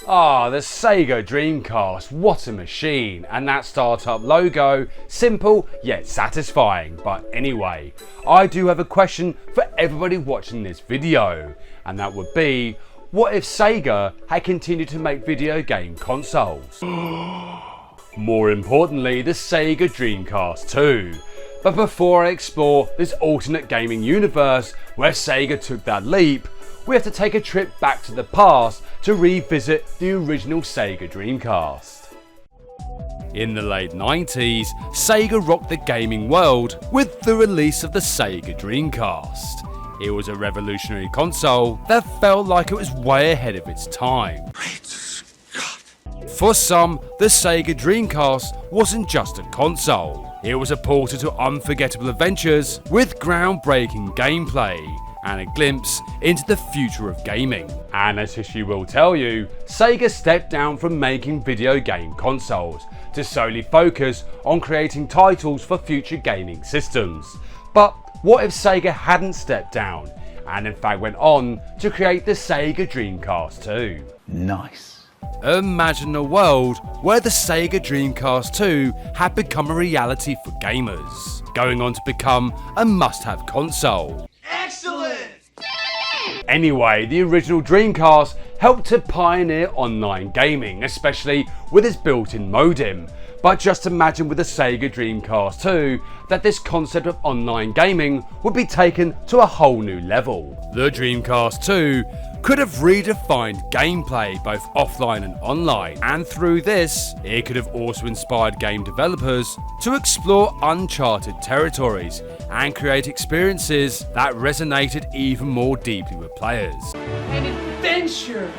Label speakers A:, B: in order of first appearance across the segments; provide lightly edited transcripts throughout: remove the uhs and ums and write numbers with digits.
A: Ah, the Sega Dreamcast, what a machine, and that startup logo, simple yet satisfying. But anyway, I do have a question for everybody watching this video, and that would be, what if Sega had continued to make video game consoles? More importantly, the Sega Dreamcast 2. But before I explore this alternate gaming universe where Sega took that leap, we have to take a trip back to the past to revisit the original Sega Dreamcast. In the late 90s, Sega rocked the gaming world with the release of the Sega Dreamcast. It was a revolutionary console that felt like it was way ahead of its time. For some, the Sega Dreamcast wasn't just a console, it was a portal to unforgettable adventures with groundbreaking gameplay and a glimpse into the future of gaming. And as history will tell you, Sega stepped down from making video game consoles to solely focus on creating titles for future gaming systems. But what if Sega hadn't stepped down and in fact went on to create the Sega Dreamcast 2?
B: Nice.
A: Imagine a world where the Sega Dreamcast 2 had become a reality for gamers, going on to become a must-have console.
C: Excellent!
A: Anyway, the original Dreamcast helped to pioneer online gaming, especially with its built-in modem. But just imagine with the Sega Dreamcast 2 that this concept of online gaming would be taken to a whole new level. The Dreamcast 2 could have redefined gameplay both offline and online, and through this, it could have also inspired game developers to explore uncharted territories and create experiences that resonated even more deeply with players.
C: An adventure!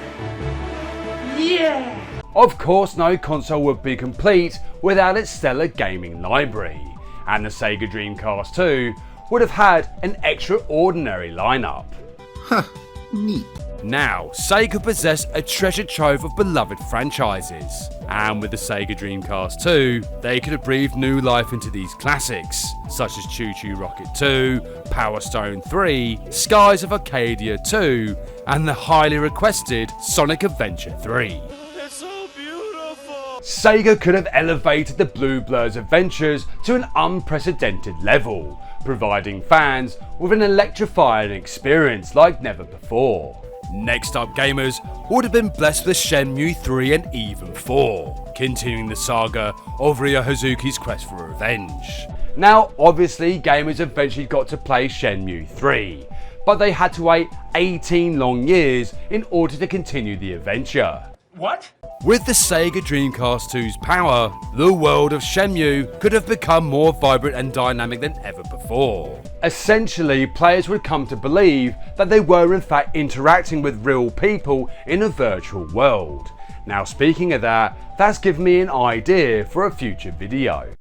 C: Yeah!
A: Of course, no console would be complete without its stellar gaming library, and the Sega Dreamcast 2 would have had an extraordinary lineup.
B: Huh, neat.
A: Now, Sega possess a treasure trove of beloved franchises, and with the Sega Dreamcast 2, they could have breathed new life into these classics, such as Choo Choo Rocket 2, Power Stone 3, Skies of Arcadia 2, and the highly requested Sonic Adventure 3. Sega could have elevated the Blue Blur's adventures to an unprecedented level, providing fans with an electrifying experience like never before. Next up, gamers would have been blessed with Shenmue 3 and even 4, continuing the saga of Ryo Hazuki's quest for revenge. Now, obviously, gamers eventually got to play Shenmue 3, but they had to wait 18 long years in order to continue the adventure.
C: What?
A: With the Sega Dreamcast 2's power, the world of Shenmue could have become more vibrant and dynamic than ever before. Essentially, players would come to believe that they were in fact interacting with real people in a virtual world. Now, speaking of that, that's given me an idea for a future video.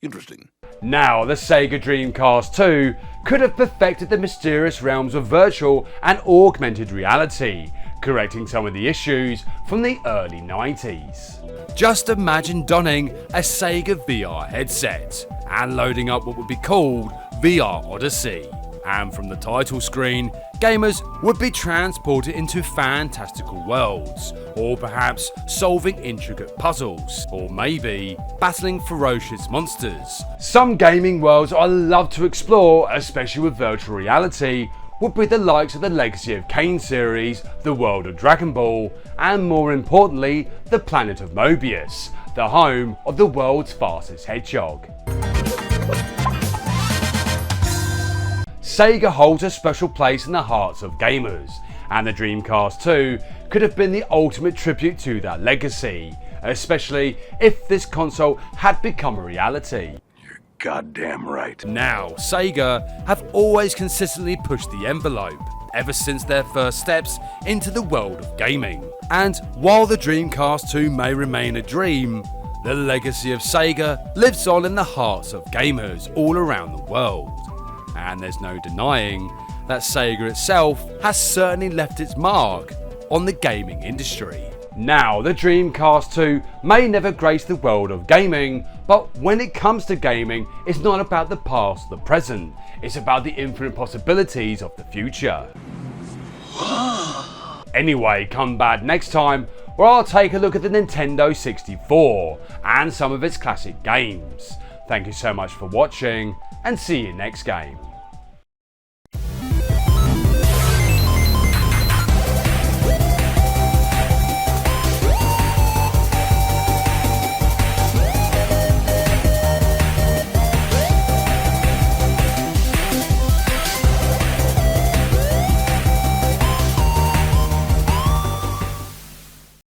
B: Interesting.
A: Now, the Sega Dreamcast 2 could have perfected the mysterious realms of virtual and augmented reality, correcting some of the issues from the early 90s. Just imagine donning a Sega VR headset and loading up what would be called VR Odyssey. And from the title screen, gamers would be transported into fantastical worlds, or perhaps solving intricate puzzles, or maybe battling ferocious monsters. Some gaming worlds I love to explore, especially with virtual reality, would be the likes of the Legacy of Kain series, the world of Dragon Ball, and more importantly, the planet of Mobius, the home of the world's fastest hedgehog. Sega holds a special place in the hearts of gamers, and the Dreamcast 2 could have been the ultimate tribute to that legacy, especially if this console had become a reality.
B: Goddamn right.
A: Now, Sega have always consistently pushed the envelope, ever since their first steps into the world of gaming. And while the Dreamcast 2 may remain a dream, the legacy of Sega lives on in the hearts of gamers all around the world. And there's no denying that Sega itself has certainly left its mark on the gaming industry. Now, the Dreamcast 2 may never grace the world of gaming, but when it comes to gaming, it's not about the past or the present, it's about the infinite possibilities of the future. anyway, come back next time where I'll take a look at the Nintendo 64 and some of its classic games. Thank you so much for watching, and see you next game.